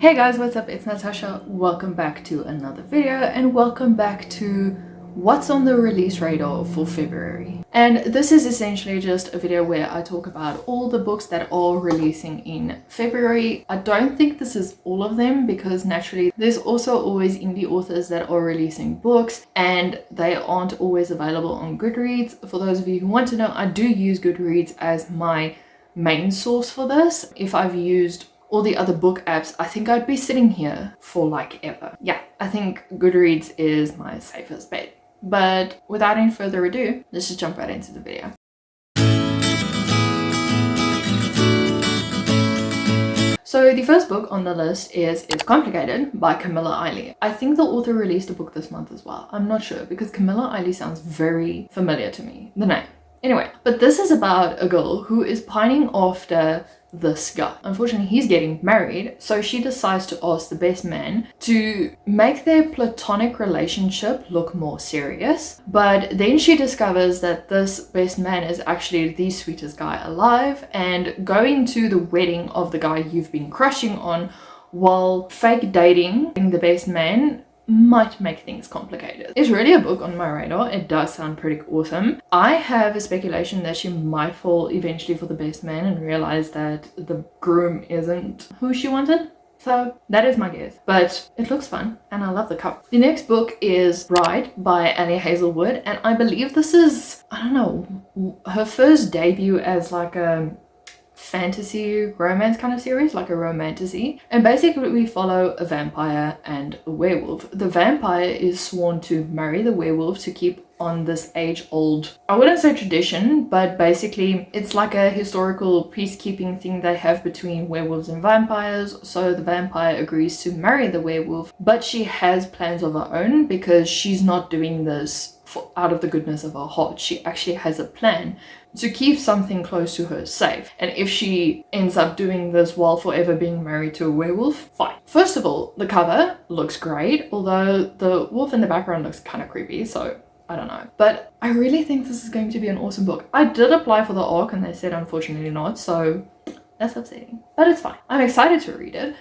Hey guys, what's up? It's Natasha. Welcome back to another video and welcome back to what's on the release radar for February. And this is essentially just a video where I talk about all the books that are releasing in February. I don't think this is all of them because naturally there's also always indie authors that are releasing books and they aren't always available on Goodreads. For those of you who want to know, I do use Goodreads as my main source for this. If I've used all the other book apps, I think I'd be sitting here for like ever. Yeah, I think Goodreads is my safest bet. But without any further ado, let's just jump right into the video. So the first book on the list is It's Complicated by Camilla Eiley. I think the author released a book this month as well. I'm not sure because Camilla Eiley sounds very familiar to me, the name. Anyway, but this is about a girl who is pining after this guy. Unfortunately, he's getting married, so she decides to ask the best man to make their platonic relationship look more serious. But then she discovers that this best man is actually the sweetest guy alive, and going to the wedding of the guy you've been crushing on while fake dating the best man might make things complicated. It's really a book on my radar. It does sound pretty awesome. I have a speculation that she might fall eventually for the best man and realize that the groom isn't who she wanted. So that is my guess, but it looks fun and I love the cover. The next book is Bride by Annie Hazelwood, and I believe this is, I don't know, her first debut as like a fantasy romance kind of series, like a romantasy. And basically we follow a vampire and a werewolf. The vampire is sworn to marry the werewolf to keep on this age-old, I wouldn't say tradition, but basically it's like a historical peacekeeping thing they have between werewolves and vampires. So the vampire agrees to marry the werewolf, but she has plans of her own because she's not doing this out of the goodness of her heart. She actually has a plan to keep something close to her safe. And if she ends up doing this while forever being married to a werewolf, fine. First of all, the cover looks great, although the wolf in the background looks kind of creepy, so I don't know. But I really think this is going to be an awesome book. I did apply for the ARC and they said unfortunately not, so that's upsetting. But it's fine. I'm excited to read it.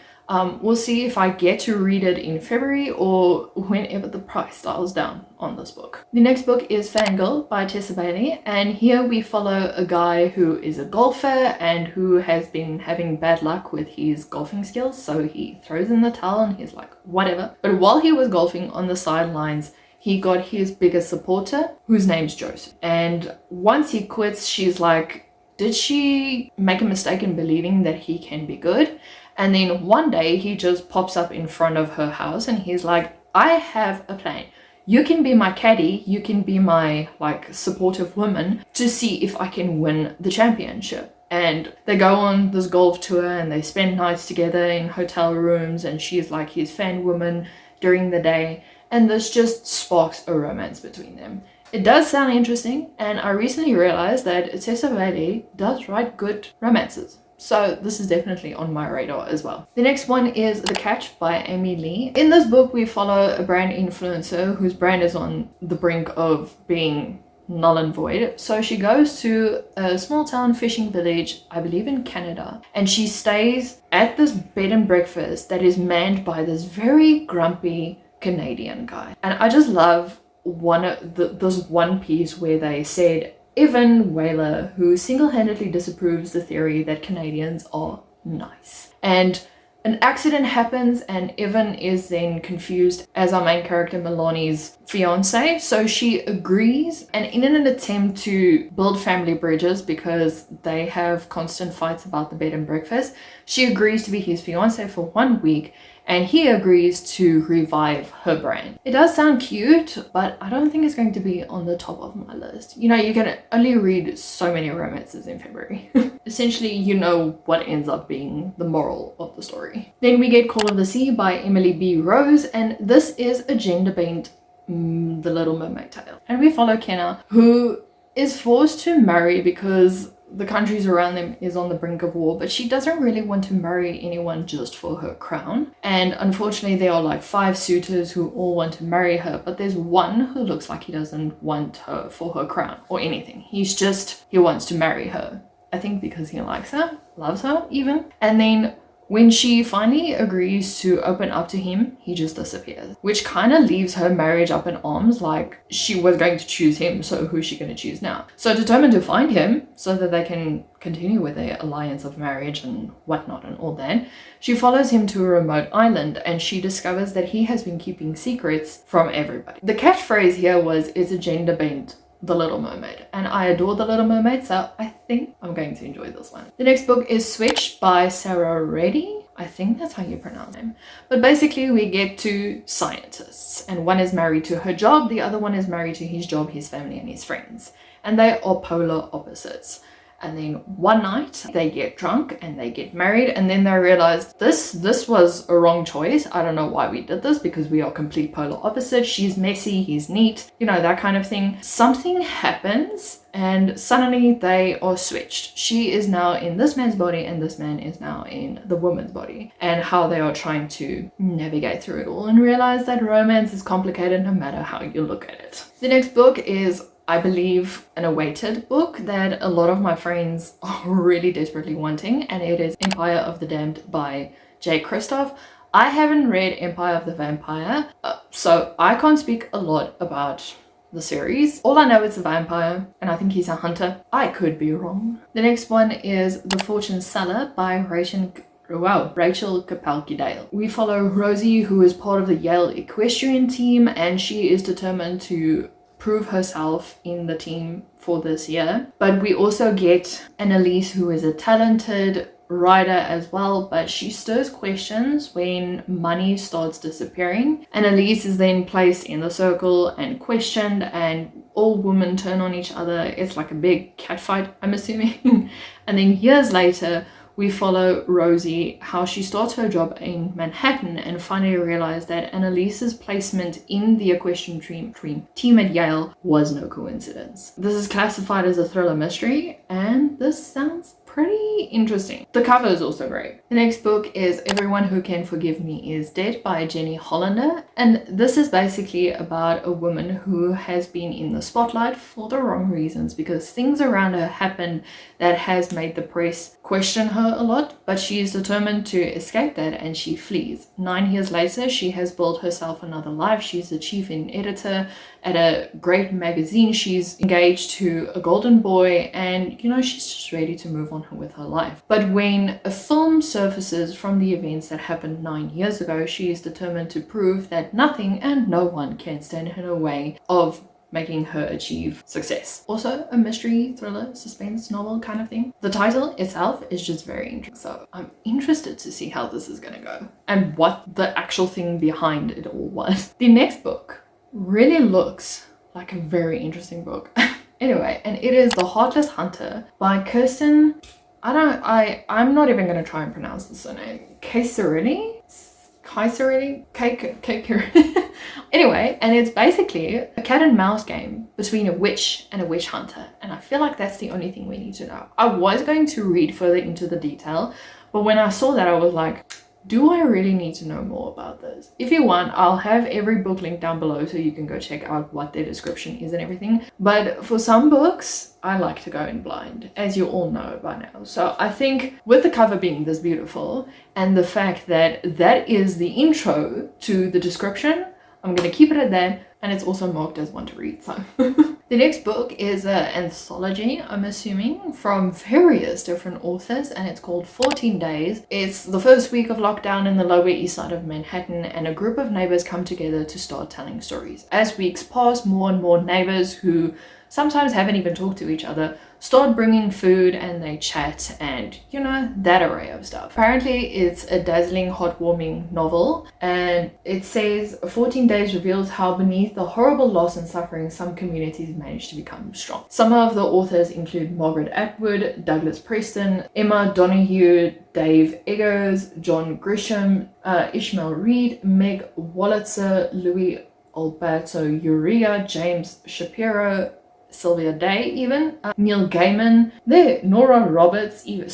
We'll see if I get to read it in February or whenever the price dials down on this book. The next book is Fangirl by Tessa Bailey, and here we follow a guy who is a golfer and who has been having bad luck with his golfing skills, so he throws in the towel and he's like, whatever. But while he was golfing on the sidelines, he got his biggest supporter, whose name's Joseph. And once he quits, she's like, did she make a mistake in believing that he can be good? And then one day he just pops up in front of her house and he's like, I have a plan. You can be my caddy, you can be my like supportive woman to see if I can win the championship. And they go on this golf tour and they spend nights together in hotel rooms, and she's like his fan woman during the day, and this just sparks a romance between them. It does sound interesting, and I recently realized that Tessa Bailey does write good romances. So this is definitely on my radar as well. The next one is The Catch by Amy Lee. In this book, we follow a brand influencer whose brand is on the brink of being null and void. So she goes to a small town fishing village, I believe in Canada, and she stays at this bed and breakfast that is manned by this very grumpy Canadian guy. And I just love this one piece where they said, Evan Whaler, who single-handedly disapproves the theory that Canadians are nice. And an accident happens and Evan is then confused as our main character Milani's fiance. So she agrees, and in an attempt to build family bridges because they have constant fights about the bed and breakfast, she agrees to be his fiance for 1 week and he agrees to revive her brand. It does sound cute, but I don't think it's going to be on the top of my list. You know, you can only read so many romances in February. Essentially, you know what ends up being the moral of the story. Then we get Call of the Sea by Emily B. Rose, and this is a gender-bent The Little Mermaid tale. And we follow Kenna, who is forced to marry because the countries around them is on the brink of war, but she doesn't really want to marry anyone just for her crown. And unfortunately, there are like 5 suitors who all want to marry her, but there's one who looks like he doesn't want her for her crown or anything. He wants to marry her. I think because he likes her, loves her even. And then When she finally agrees to open up to him, he just disappears, which kind of leaves her marriage up in arms, like she was going to choose him, so who's she going to choose now? So determined to find him so that they can continue with their alliance of marriage and whatnot and all that, she follows him to a remote island and she discovers that he has been keeping secrets from everybody. The catchphrase here was, "It's a gender bent The Little Mermaid," and I adore The Little Mermaid, so I think I'm going to enjoy this one. The next book is Switch by Sarah Reddy. I think that's how you pronounce him. But basically we get two scientists, and one is married to her job, the other one is married to his job, his family and his friends, and they are polar opposites. And then one night they get drunk and they get married, and then they realize this was a wrong choice. I don't know why we did this, because we are complete polar opposites. She's messy, he's neat, you know, that kind of thing. Something happens and suddenly they are switched. She is now in this man's body and this man is now in the woman's body, and how they are trying to navigate through it all and realize that romance is complicated no matter how you look at it. The next book is, I believe, an awaited book that a lot of my friends are really desperately wanting, and it is Empire of the Damned by J. Kristoff. I haven't read Empire of the Vampire, so I can't speak a lot about the series. All I know is a vampire, and I think he's a hunter. I could be wrong. The next one is The Fortune Seller by Rachel Kapalki-Dale. We follow Rosie, who is part of the Yale equestrian team, and she is determined to prove herself in the team for this year. But we also get Annalise, who is a talented rider as well, but she stirs questions when money starts disappearing. Annalise is then placed in the circle and questioned, and all women turn on each other. It's like a big cat fight, I'm assuming. And then years later we follow Rosie, how she starts her job in Manhattan and finally realized that Annalise's placement in the equestrian team at Yale was no coincidence. This is classified as a thriller mystery, and this sounds pretty interesting. The cover is also great. The next book is Everyone Who Can Forgive Me Is Dead by Jenny Hollander, and this is basically about a woman who has been in the spotlight for the wrong reasons, because things around her happen that has made the press question her a lot, but she is determined to escape that and she flees. 9 years later, she has built herself another life. She's the chief editor at a great magazine. She's engaged to a golden boy, and you know, she's just ready to move on with her life. But when a film surfaces from the events that happened 9 years ago, she is determined to prove that nothing and no one can stand in her way of making her achieve success. Also a mystery, thriller, suspense novel kind of thing. The title itself is just very interesting, so I'm interested to see how this is gonna go and what the actual thing behind it all was. The next book really looks like a very interesting book. Anyway, and it is The Heartless Hunter by Kirsten, I'm not even gonna try and pronounce the surname. Kaiserili? Anyway, and it's basically a cat and mouse game between a witch and a witch hunter, and I feel like that's the only thing we need to know. I was going to read further into the detail, but when I saw that I was like, do I really need to know more about this? If you want, I'll have every book linked down below so you can go check out what their description is and everything. But for some books, I like to go in blind, as you all know by now. So I think with the cover being this beautiful and the fact that that is the intro to the description, I'm going to keep it at that, and it's also marked as one to read, so. The next book is an anthology, I'm assuming, from various different authors, and it's called 14 Days. It's the first week of lockdown in the Lower East Side of Manhattan, and a group of neighbors come together to start telling stories. As weeks pass, more and more neighbors who sometimes haven't even talked to each other start bringing food, and they chat, and you know, that array of stuff. Apparently it's a dazzling, heartwarming novel, and it says 14 Days reveals how beneath the horrible loss and suffering some communities manage to become strong. Some of the authors include Margaret Atwood, Douglas Preston, Emma Donoghue, Dave Eggers, John Grisham, Ishmael Reed, Meg Wolitzer, Louis Alberto Urrea, James Shapiro, Sylvia Day, even Neil Gaiman, Nora Roberts, even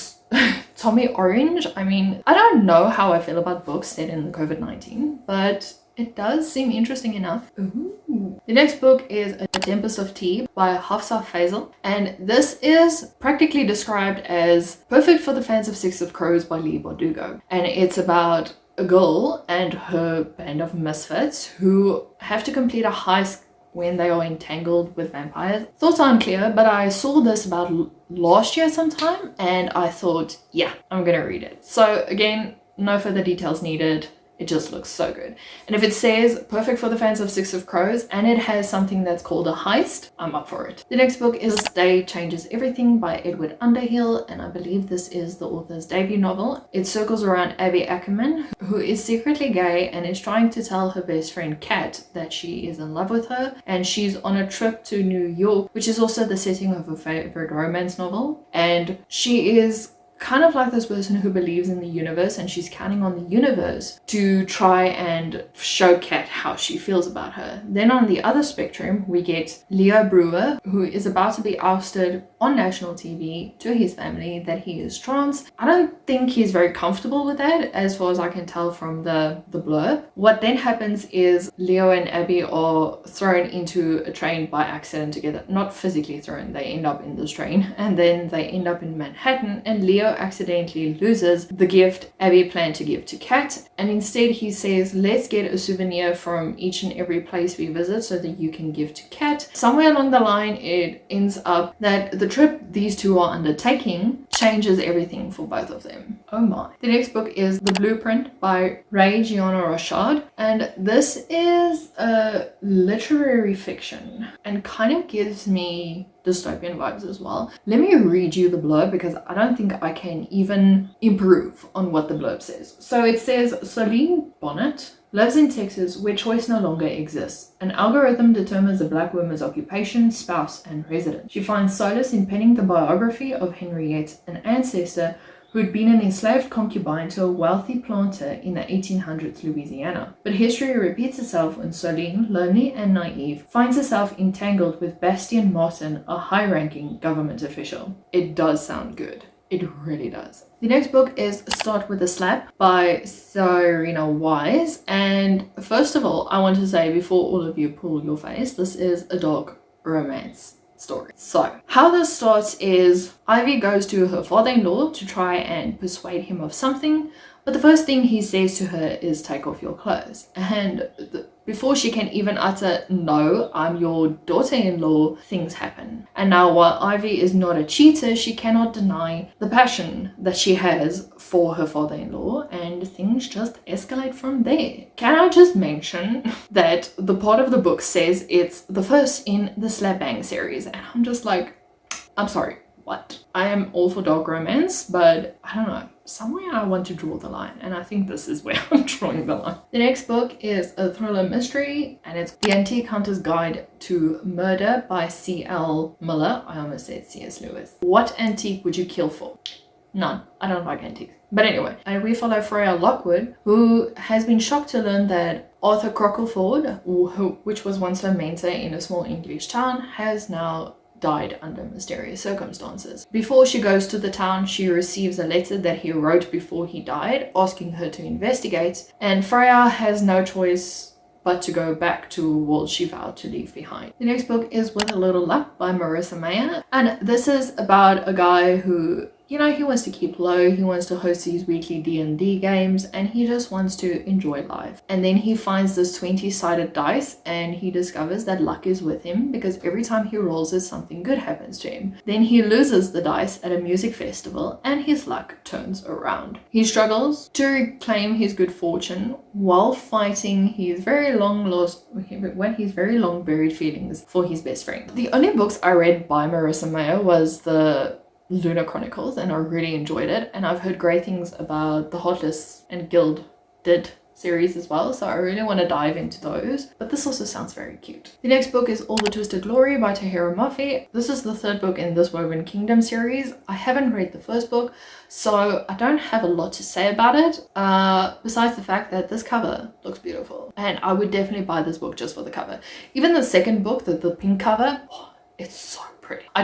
Tommy Orange. I mean, I don't know how I feel about books set in COVID-19, but It does seem interesting enough. Ooh. The next book is A Tempest of Tea by Hafsa Faisal, and this is practically described as perfect for the fans of Six of Crows by Leigh Bardugo. And it's about a girl and her band of misfits who have to complete a heist when they are entangled with vampires. Thoughts are unclear, but I saw this about last year sometime and I thought, yeah, I'm gonna read it. So again, no further details needed. It just looks so good. And if it says perfect for the fans of Six of Crows and it has something that's called a heist, I'm up for it. The next book is This Day Changes Everything by Edward Underhill, and I believe this is the author's debut novel. It circles around Abby Ackerman, who is secretly gay and is trying to tell her best friend Kat that she is in love with her, and she's on a trip to New York, which is also the setting of her favorite romance novel. And she is kind of like this person who believes in the universe, and she's counting on the universe to try and show Kat how she feels about her. Then on the other spectrum, we get Leo Brewer, who is about to be ousted on national TV to his family that he is trans. I don't think he's very comfortable with that, as far as I can tell from the blurb. What then happens is Leo and Abby are thrown into a train by accident together. Not physically thrown, they end up in this train, and then they end up in Manhattan, and Leo accidentally loses the gift Abby planned to give to Kat, and instead he says, let's get a souvenir from each and every place we visit so that you can give to Kat. Somewhere along the line it ends up that the trip these two are undertaking changes everything for both of them. Oh my. The next book is The Blueprint by Ray Gianna Rochard, and this is a literary fiction and kind of gives me dystopian vibes as well. Let me read you the blurb because I don't think I can even improve on what the blurb says. So it says, Soline Bonnet lives in Texas where choice no longer exists. An algorithm determines a black woman's occupation, spouse, and residence. She finds solace in penning the biography of Henriette, an ancestor who had been an enslaved concubine to a wealthy planter in the 1800s Louisiana. But history repeats itself when Soline, lonely and naive, finds herself entangled with Bastien Martin, a high-ranking government official. It does sound good. It really does. The next book is Start With a Slap by Serena Wise. And first of all, I want to say before all of you pull your face, this is a dark romance story. So how this starts is Ivy goes to her father-in-law to try and persuade him of something, but the first thing he says to her is take off your clothes, and before she can even utter no, I'm your daughter-in-law, things happen. And now while Ivy is not a cheater, she cannot deny the passion that she has for her father-in-law, and things just escalate from there. Can I just mention that the part of the book says it's the first in the Slap Bang series, and I'm just like, I'm sorry, what? I am all for dark romance, but I don't know. Somewhere I want to draw the line, and I think this is where I'm drawing the line. The next book is a thriller mystery, and it's The Antique Hunter's Guide to Murder by C.L. Miller. I almost said C.S. Lewis. What antique would you kill for? None. I don't like antiques. But anyway, and we follow Freya Lockwood, who has been shocked to learn that Arthur Crockleford, which was once her mentor in a small English town, has now died under mysterious circumstances. Before she goes to the town, she receives a letter that he wrote before he died, asking her to investigate, and Freya has no choice but to go back to a world she vowed to leave behind. The next book is With a Little Luck by Marissa Mayer, and this is about a guy who, you know, he wants to keep low, he wants to host these weekly D&D games, and he just wants to enjoy life. And then he finds this 20-sided dice, and he discovers that luck is with him because every time he rolls it, something good happens to him. Then he loses the dice at a music festival, and his luck turns around. He struggles to reclaim his good fortune while fighting his very long buried feelings for his best friend. The only books I read by Marissa Mayer was the Lunar Chronicles, and I really enjoyed it, and I've heard great things about the Heartless and Gilded series as well, so I really want to dive into those, but this also sounds very cute. The next book is All the Twisted Glory by Tahereh Mafi. This is the third book in this Woven Kingdom series. I haven't read the first book, so I don't have a lot to say about it, besides the fact that this cover looks beautiful, and I would definitely buy this book just for the cover. Even the second book, the pink cover, It's so pretty. I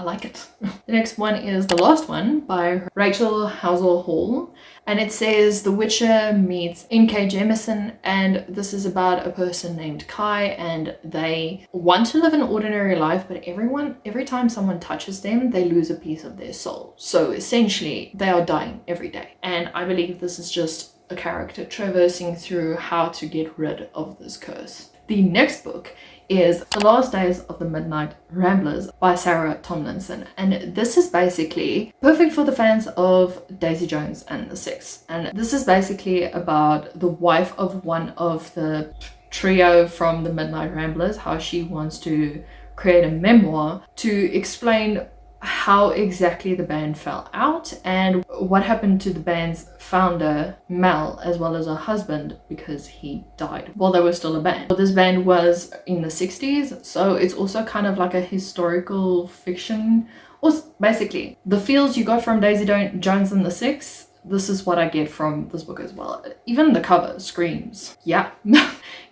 like it. The next one is The Last One by Rachel Housel Hall. And it says The Witcher meets N.K. Jemisin, and this is about a person named Kai, and they want to live an ordinary life, but every time someone touches them, they lose a piece of their soul. So essentially, they are dying every day. And I believe this is just a character traversing through how to get rid of this curse. The next book is The Last Days of the Midnight Ramblers by Sarah Tomlinson, and this is basically perfect for the fans of Daisy Jones and the Six. And this is basically about the wife of one of the trio from the Midnight Ramblers, how she wants to create a memoir to explain how exactly the band fell out and what happened to the band's founder Mel, as well as her husband, because he died while they were still a band. This band was in the 60s, so it's also kind of like a historical fiction, or basically the feels you got from Daisy Jones and the Six. This is what I get from this book as well. Even the cover screams, yeah,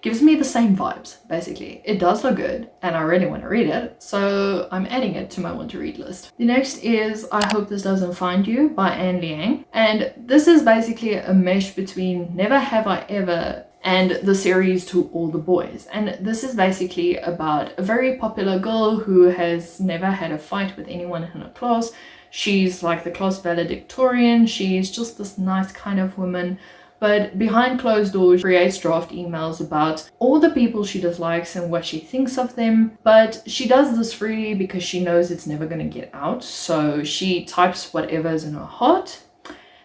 gives me the same vibes, basically. It does look good, and I really want to read it, so I'm adding it to my want to read list. The next is I Hope This Doesn't Find You by Anne Liang, and this is basically a mesh between Never Have I Ever and the series To All the Boys. And this is basically about a very popular girl who has never had a fight with anyone in her class. She's like the class valedictorian. She's just this nice kind of woman, but behind closed doors, she creates draft emails about all the people she dislikes and what she thinks of them. But she does this freely because she knows it's never going to get out. So she types whatever's in her heart.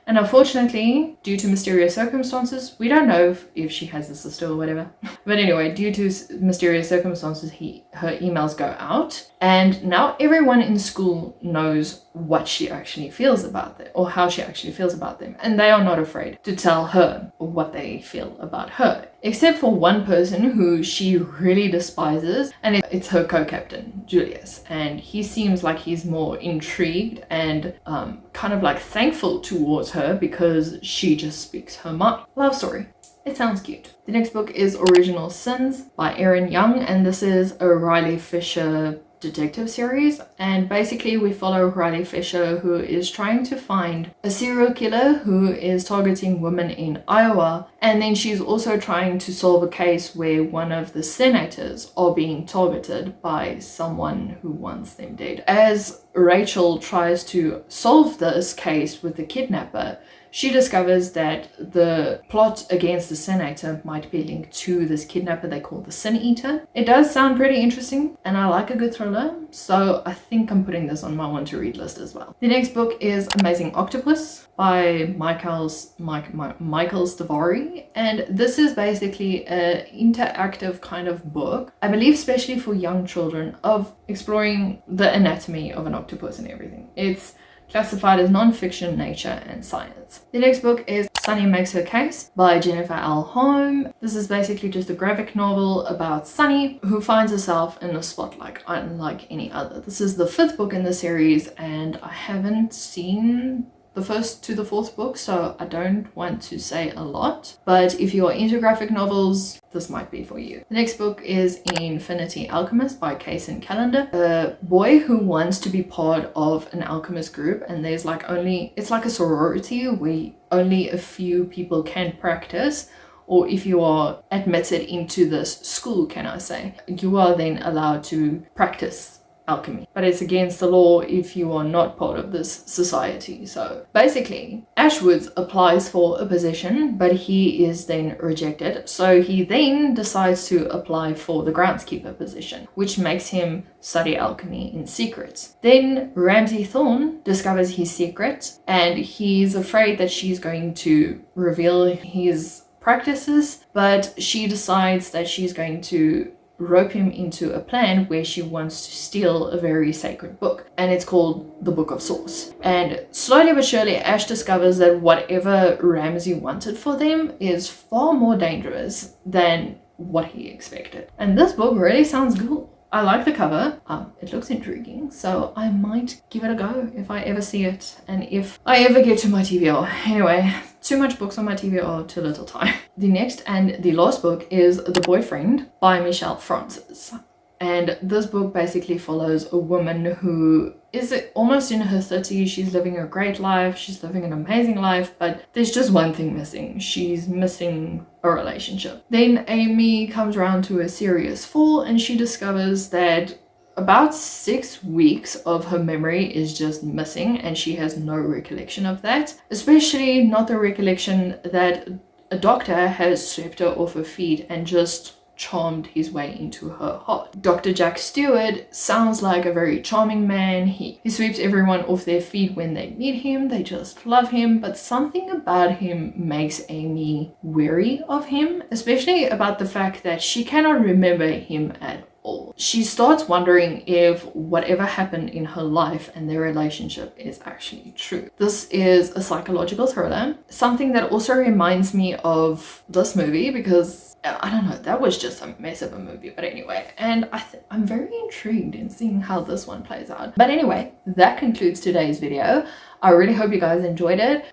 And unfortunately, due to mysterious circumstances, we don't know if she has a sister or whatever. But anyway, due to mysterious circumstances, her emails go out. And now everyone in school knows what she actually feels about them, or how she actually feels about them. And they are not afraid to tell her what they feel about her. Except for one person who she really despises, and it's her co-captain, Julius. And he seems like he's more intrigued and kind of like thankful towards her because she just speaks her mind. Love story. It sounds cute. The next book is Original Sins by Erin Young, and this is a Riley Fisher detective series, and basically we follow Riley Fisher, who is trying to find a serial killer who is targeting women in Iowa, and then she's also trying to solve a case where one of the senators are being targeted by someone who wants them dead. As Rachel tries to solve this case with the kidnapper, she discovers that the plot against the senator might be linked to this kidnapper they call the Sin Eater. It does sound pretty interesting, and I like a good thriller, so I think I'm putting this on my want to read list as well. The next book is Amazing Octopus by Michael Stavari, and this is basically an interactive kind of book, I believe especially for young children, of exploring the anatomy of an octopus and everything. It's classified as non-fiction, nature, and science. The next book is Sunny Makes Her Case by Jennifer L. Holm. This is basically just a graphic novel about Sunny, who finds herself in the spotlight unlike any other. This is the 5th book in the series, and I haven't seen the first to the 4th book, so I don't want to say a lot, but if you are into graphic novels, this might be for you. The next book is Infinity Alchemist by Kaysen Callender, a boy who wants to be part of an alchemist group, and there's like it's like a sorority where only a few people can practice, or if you are admitted into this school, can I say, you are then allowed to practice alchemy, but it's against the law if you are not part of this society. So basically Ashwoods applies for a position, but he is then rejected, so he then decides to apply for the groundskeeper position, which makes him study alchemy in secret. Then Ramsay Thorne discovers his secret, and he's afraid that she's going to reveal his practices, but she decides that she's going to rope him into a plan where she wants to steal a very sacred book, and it's called the Book of Source. And slowly but surely Ash discovers that whatever Ramsay wanted for them is far more dangerous than what he expected. And this book really sounds cool. I like the cover, it looks intriguing, so I might give it a go if I ever see it, and if I ever get to my TBR. Anyway, too much books on my TBR, too little time. The next and the last book is The Boyfriend by Michelle Francis. And this book basically follows a woman who is almost in her 30s. She's living a great life, she's living an amazing life, but there's just one thing missing. She's missing a relationship. Then Amy comes around to a serious fall and she discovers that about 6 weeks of her memory is just missing, and she has no recollection of that, especially not the recollection that a doctor has swept her off her feet and just charmed his way into her heart. Dr. Jack Stewart sounds like a very charming man. He sweeps everyone off their feet when they meet him. They just love him, but something about him makes Amy wary of him, especially about the fact that she cannot remember him at all. She starts wondering if whatever happened in her life and their relationship is actually true. This is a psychological thriller, something that also reminds me of this movie because I don't know, that was just a mess of a movie, but anyway, and I'm very intrigued in seeing how this one plays out. But anyway, that concludes today's video. I really hope you guys enjoyed it.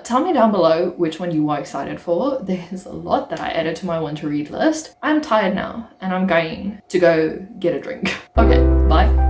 Tell me down below which one you were excited for. There's a lot that I added to my want to read list. I'm tired now and I'm going to go get a drink. Okay, bye.